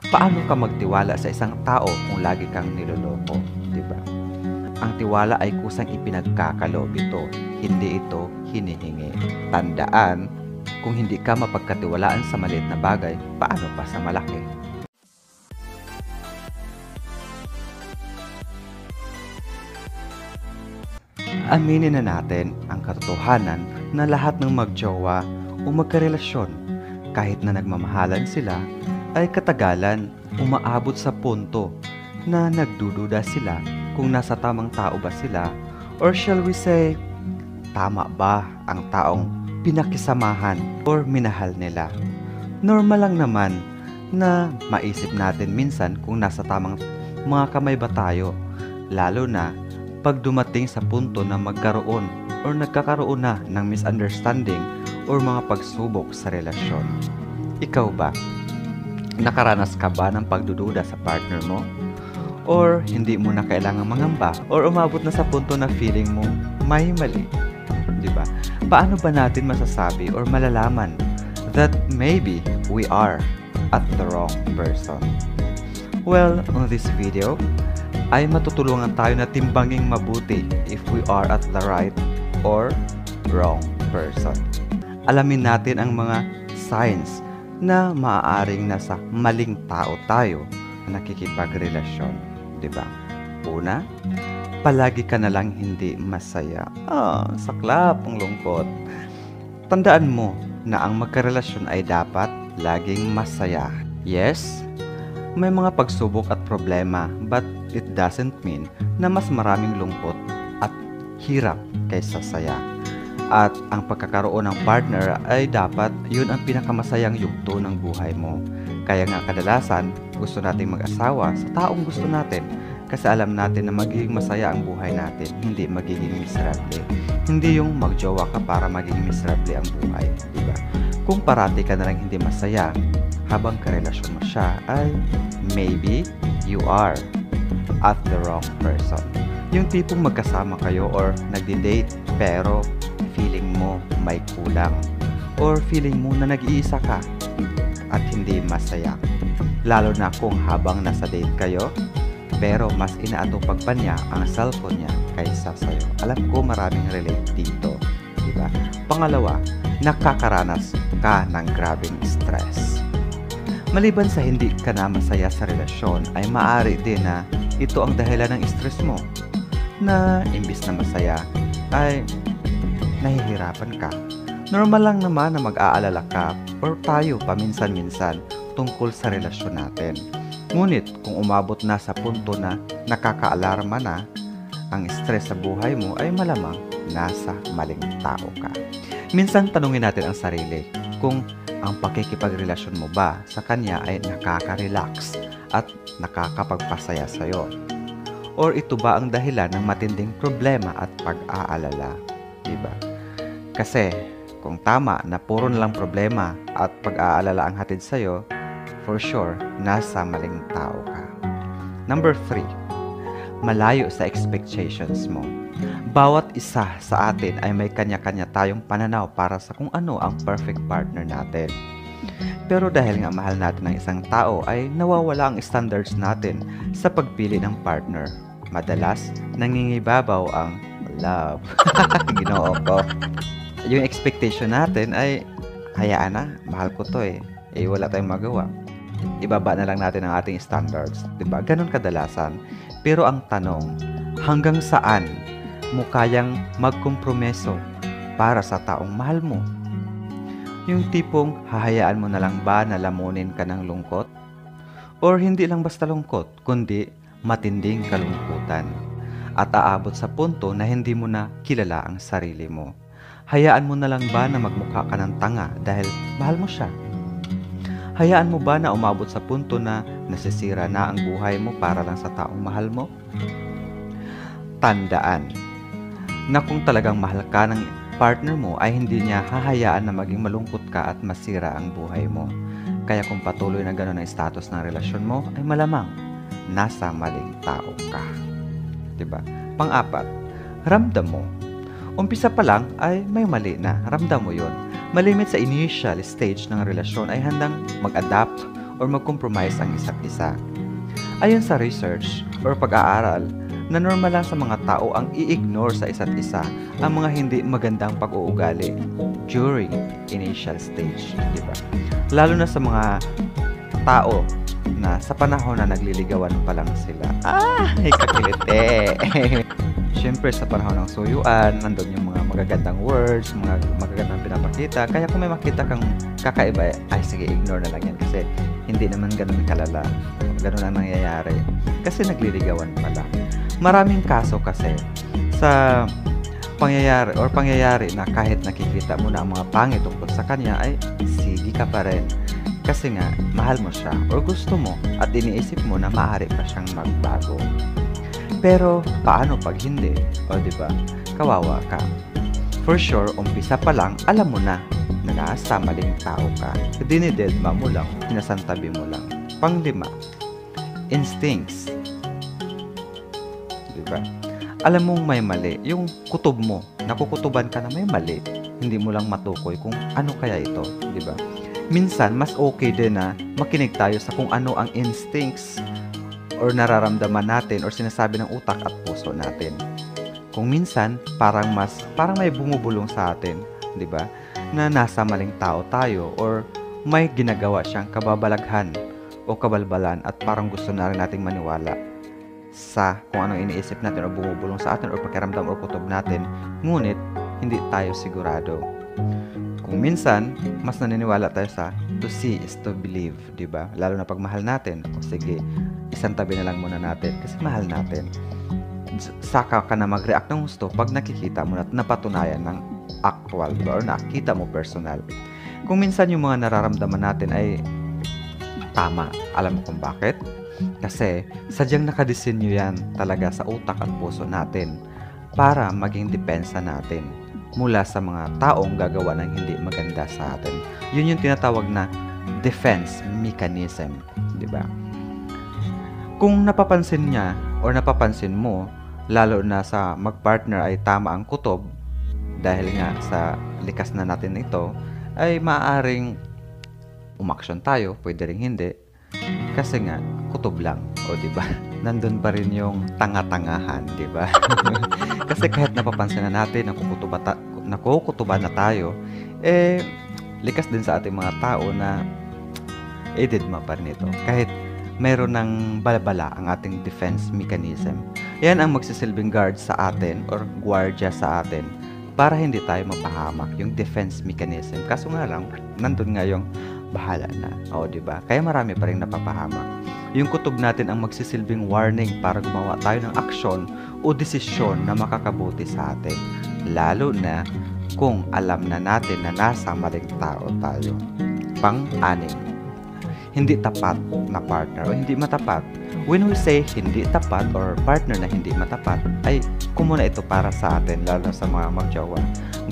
Paano ka magtiwala sa isang tao kung lagi kang niloloko, 'di ba? Ang tiwala ay kusang ipinagkakaloob ito, hindi ito hinihingi. Tandaan, kung hindi ka mapagkatiwalaan sa maliit na bagay, paano pa sa malaki? Aminin na natin ang katotohanan na lahat ng magjowa o magkarelasyon, kahit na nagmamahalan sila, ay katagalan umaabot sa punto na nagdududa sila kung nasa tamang tao ba sila, or shall we say, tama ba ang taong pinakisamahan or minahal nila. Normal lang naman na maisip natin minsan kung nasa tamang mga kamay ba tayo, lalo na pag dumating sa punto na magkaroon or nagkakaroon na ng misunderstanding or mga pagsubok sa relasyon. Ikaw ba? Nakaranas ka ba ng pagdududa sa partner mo? Or hindi mo na kailangang mangamba? Or umabot na sa punto na feeling mo may mali? Diba? Paano ba natin masasabi or malalaman that maybe we are at the wrong person? Well, on this video, ay matutulungan tayo na timbanging mabuti if we are at the right or wrong person. Alamin natin ang mga signs na maaaring nasa maling tao tayo na nakikipagrelasyon, di ba? Una, palagi ka na lang hindi masaya. Saklap, ang lungkot. Tandaan mo na ang magkarelasyon ay dapat laging masaya. Yes, may mga pagsubok at problema, but it doesn't mean na mas maraming lungkot at hirap kaysa saya. At ang pagkakaroon ng partner ay dapat yun ang pinakamasayang yugto ng buhay mo. Kaya nga kadalasan, gusto nating mag-asawa sa taong gusto natin kasi alam natin na magiging masaya ang buhay natin, hindi magiging miserable. Hindi yung magjowa ka para magiging miserable ang buhay, di ba? Kung parati ka na lang hindi masaya habang karelasyon mo siya, ay maybe you are at the wrong person. Yung tipong magkasama kayo or nagdi-date pero feeling mo may kulang, or feeling mo na nag-iisa ka at hindi masaya. Lalo na kung habang nasa date kayo, pero mas inaatupag pa niya ang cellphone niya kaysa sa'yo. Alam ko maraming relate dito, di ba? Pangalawa, nakakaranas ka ng grabing stress. Maliban sa hindi ka na masaya sa relasyon, ay maaari din na ito ang dahilan ng stress mo, na imbis na masaya ay nahihirapan ka. Normal lang naman na mag-aalala ka or tayo paminsan-minsan tungkol sa relasyon natin. Ngunit kung umabot na sa punto na nakakaalarma na ang stress sa buhay mo, ay malamang nasa maling tao ka. Minsan tanungin natin ang sarili kung ang pakikipagrelasyon mo ba sa kanya ay nakaka-relax at nakakapagpasaya sa'yo. Or ito ba ang dahilan ng matinding problema at pag-aalala? Diba? Kasi kung tama na puro na lang problema at pag-aalala ang hatid sa'yo, for sure, nasa maling tao ka. Number 3, malayo sa expectations mo. Bawat isa sa atin ay may kanya-kanya tayong pananaw para sa kung ano ang perfect partner natin. Pero dahil nga mahal natin ang isang tao, ay nawawala ang standards natin sa pagpili ng partner. Madalas, nangingibabaw ang love. Ginoo ko. Yung expectation natin ay, hayaan na, mahal ko to eh. Wala tayong magawa. Ibaba na lang natin ang ating standards. Diba? Ganon kadalasan. Pero ang tanong, hanggang saan mo kayang magkompromiso para sa taong mahal mo? Yung tipong hahayaan mo na lang ba na lamunin ka ng lungkot? Or hindi lang basta lungkot, kundi matinding kalungkutan. At aabot sa punto na hindi mo na kilala ang sarili mo. Hayaan mo na lang ba na magmukha ka ng tanga dahil mahal mo siya? Hayaan mo ba na umabot sa punto na nasisira na ang buhay mo para lang sa taong mahal mo? Tandaan na kung talagang mahal ka ng partner mo ay hindi niya hahayaan na maging malungkot ka at masira ang buhay mo. Kaya kung patuloy na gano'n ang status ng relasyon mo, ay malamang nasa maling tao ka. Diba? Pang-apat, ramdam mo. Umpisa pa lang ay may mali na. Ramdam mo yun. Malimit sa initial stage ng relasyon ay handang mag-adapt or mag-compromise ang isa't isa. Ayon sa research or pag-aaral, na normal lang sa mga tao ang i-ignore sa isa't isa ang mga hindi magandang pag-uugali during initial stage, di ba? Lalo na sa mga tao na sa panahon na nagliligawan pa lang sila. Ay, kakilite! Siyempre, sa panahon ng suyuan, nandun yung mga magagandang words, mga magagandang pinapakita. Kaya kung may makita kang kakaiba, ay sige, ignore na lang yan kasi hindi naman ganun kalala. Ganun ang nangyayari. Kasi nagliligawan pa lang. Maraming kaso kasi sa pangyayari na kahit nakikita mo na ang mga pangit tungkol sa kanya ay sige ka pa rin. Kasi nga, mahal mo siya or gusto mo at iniisip mo na maaari pa siyang magbago. Pero, paano pag hindi? O, diba? Kawawa ka. For sure, umpisa pa lang, alam mo na nasa maling tao ka. Dinidedma mo lang, pinasantabi mo lang. Pang-5, instincts. Diba? Alam mong may mali. Yung kutob mo, nakukutuban ka na may mali. Hindi mo lang matukoy kung ano kaya ito. Diba? Minsan, mas okay din na makinig tayo sa kung ano ang instincts or nararamdaman natin or sinasabi ng utak at puso natin. Kung minsan, parang may bumubulong sa atin, 'di ba? Na nasa maling tao tayo or may ginagawa siyang kababalaghan o kabalbalan at parang gusto na rin nating maniwala sa kung anong iniisip natin o bumubulong sa atin or pakiramdam o kutob natin, ngunit hindi tayo sigurado. Kung minsan, mas naniniwala tayo sa to see is to believe, di ba? Lalo na pag mahal natin, o sige, isang tabi na lang muna natin kasi mahal natin. Saka ka na mag-react ng gusto pag nakikita mo na napatunayan ng actual or nakita mo personal. Kung minsan yung mga nararamdaman natin ay tama, alam mo kung bakit? Kasi sadyang nakadesinyo yan talaga sa utak at puso natin para maging depensa natin mula sa mga taong gagawa ng hindi maganda sa atin. Yun yung tinatawag na defense mechanism, di ba? Kung napapansin niya or napapansin mo, lalo na sa magpartner ay tama ang kutob, dahil nga sa likas na natin ito, ay maaaring umaksyon tayo, pwede rin hindi, kasi nga kutob lang, o di ba? Nandun pa rin yung tanga-tangahan, di ba? Kasi kahit napapansin na natin nakukutuban na tayo, likas din sa ating mga tao na ididma pa rin ito. Kahit mayroon ng balabala ang ating defense mechanism. Yan ang magsisilbing guard sa atin or guardia sa atin para hindi tayo mapahamak, yung defense mechanism. Kaso nga lang, nandun nga yung bahala na. O, diba? Kaya marami pa rin napapahamak. Yung kutob natin ang magsisilbing warning para gumawa tayo ng aksyon o desisyon na makakabuti sa atin. Lalo na kung alam na natin na nasa maling tao tayo. Pang-anim, hindi tapat na partner o hindi matapat. When we say hindi tapat or partner na hindi matapat, ay kumuna ito para sa atin, lalo sa mga magjowa.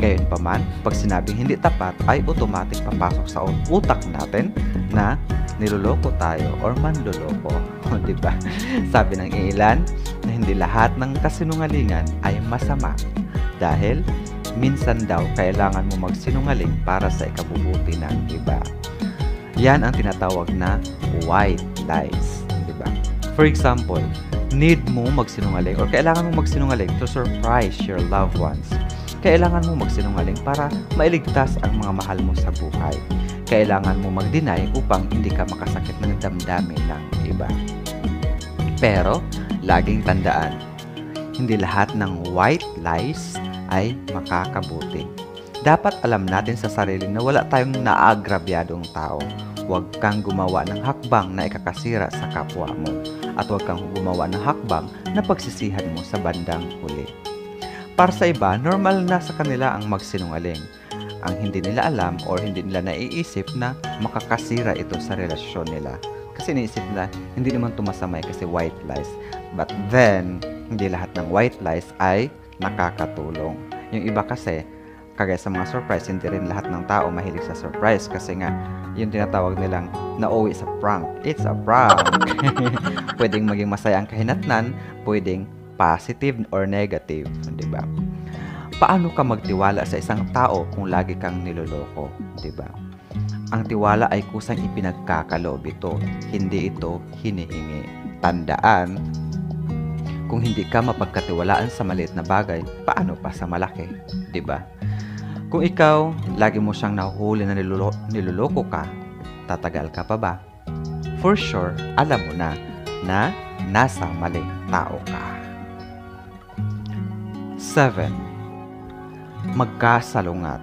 Gayon pa man, pag sinabing hindi tapat, ay automatic papasok sa utak natin na niloloko tayo or manloloko. O, diba? Sabi ng ilan na hindi lahat ng kasinungalingan ay masama. Dahil minsan daw kailangan mo magsinungaling para sa ikabubuti ng iba. Yan ang tinatawag na white lies, di ba? For example, need mo magsinungaling or kailangan mo magsinungaling to surprise your loved ones. Kailangan mo magsinungaling para mailigtas ang mga mahal mo sa buhay. Kailangan mo mag-deny upang hindi ka makasakit ng damdamin ng iba. Pero, laging tandaan, hindi lahat ng white lies ay makakabuti. Dapat alam natin sa sarili na wala tayong naagrabyadong tao. Huwag kang gumawa ng hakbang na ikakasira sa kapwa mo. At huwag kang gumawa ng hakbang na pagsisihan mo sa bandang huli. Para sa iba, normal na sa kanila ang magsinungaling. Ang hindi nila alam or hindi nila naiisip na makakasira ito sa relasyon nila. Kasi iniisip nila, hindi naman tumasamay kasi white lies. But then, hindi lahat ng white lies ay nakakatulong. Yung iba kasi, kagaya sa mga surprise, hindi rin lahat ng tao mahilig sa surprise kasi nga, yung tinatawag nilang nauwi sa prank. It's a prank! Pwedeng maging masaya ang kahinatnan, pwedeng positive or negative, di ba? Paano ka magtiwala sa isang tao kung lagi kang niloloko, di ba? Ang tiwala ay kusang ipinagkakaloob ito, hindi ito hinihingi. Tandaan, kung hindi ka mapagkatiwalaan sa maliit na bagay, paano pa sa malaki, 'di ba? Kung ikaw, lagi mo siyang nahuhuli na niloloko ka, tatagal ka pa ba? For sure, alam mo na nasa maling tao ka. 7. Magkasalungat.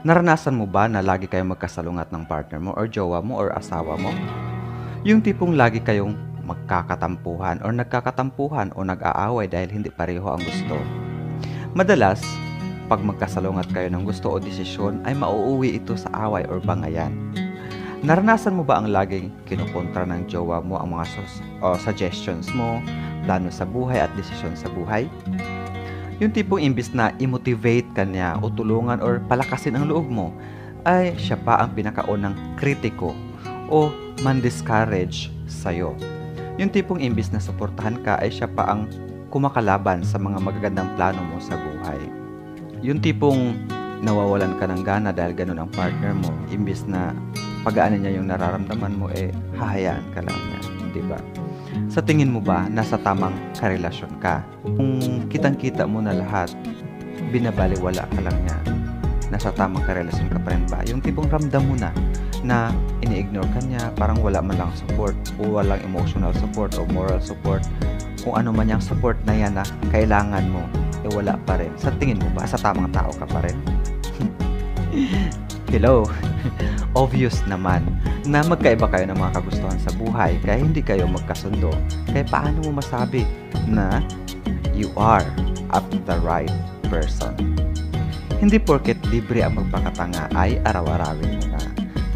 Naranasan mo ba na lagi kayong magkasalungat ng partner mo or jowa mo or asawa mo? Yung tipong lagi kayong magkakatampuhan or nagkakatampuhan o nag-aaway dahil hindi pareho ang gusto. Madalas, pag magkasalungat kayo ng gusto o desisyon ay mauuwi ito sa away or bangayan. Naranasan mo ba ang laging kinukontra ng jowa mo ang mga suggestions mo, plano sa buhay at desisyon sa buhay? Yung tipong imbis na i-motivate ka niya o tulungan or palakasin ang loob mo, ay siya pa ang pinakaunang kritiko o man-discourage sa'yo. Yung tipong imbis na suportahan ka ay siya pa ang kumakalaban sa mga magagandang plano mo sa buhay. Yung tipong nawawalan ka ng gana dahil ganun ang partner mo, imbis na pagaanin niya yung nararamdaman mo, hahayaan ka lang niya, di ba? Sa tingin mo ba, nasa tamang karelasyon ka? Kung kitang-kita mo na lahat, binabaliwala ka lang niya, nasa tamang karelasyon ka pa rin ba? Yung tipong ramdam mo na ini-ignore ka niya, parang wala man lang support o walang emotional support o moral support, kung ano man yung support na yan na kailangan mo, wala pa rin. Sa tingin mo ba, sa tamang tao ka pa rin? Hello? Obvious naman na magkaiba kayo ng mga kagustuhan sa buhay kaya hindi kayo magkasundo. Kaya paano mo masabi na you are at the right person? Hindi porket libre ang magpakatanga ay araw-arawin mo na.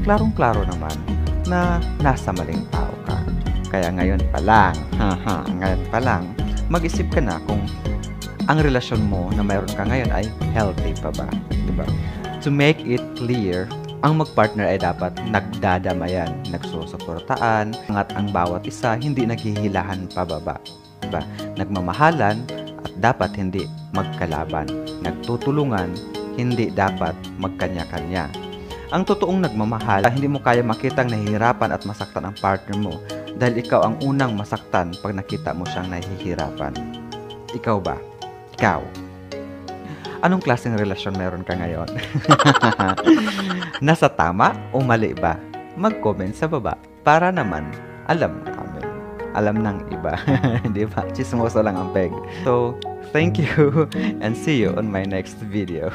Klarong-klaro naman na nasa maling tao ka. Kaya ngayon pa lang, mag-isip ka na kung ang relasyon mo na mayroon ka ngayon ay healthy pa ba? Diba? To make it clear, ang magpartner ay dapat nagdadamayan, nagsusuportaan, at ang bawat isa hindi naghihilahan pababa. Diba? Nagmamahalan at dapat hindi magkalaban. Nagtutulungan, hindi dapat magkanya-kanya. Ang totoong nagmamahal, hindi mo kaya makitang nahihirapan at masaktan ang partner mo dahil ikaw ang unang masaktan pag nakita mo siyang nahihirapan. Ikaw ba? Ikaw? Anong klaseng relasyon meron ka ngayon? Nasa tama o mali ba? Mag-comment sa baba para naman alam namin. Alam ng iba. Di ba? Chismoso lang ang peg. So, thank you and see you on my next video.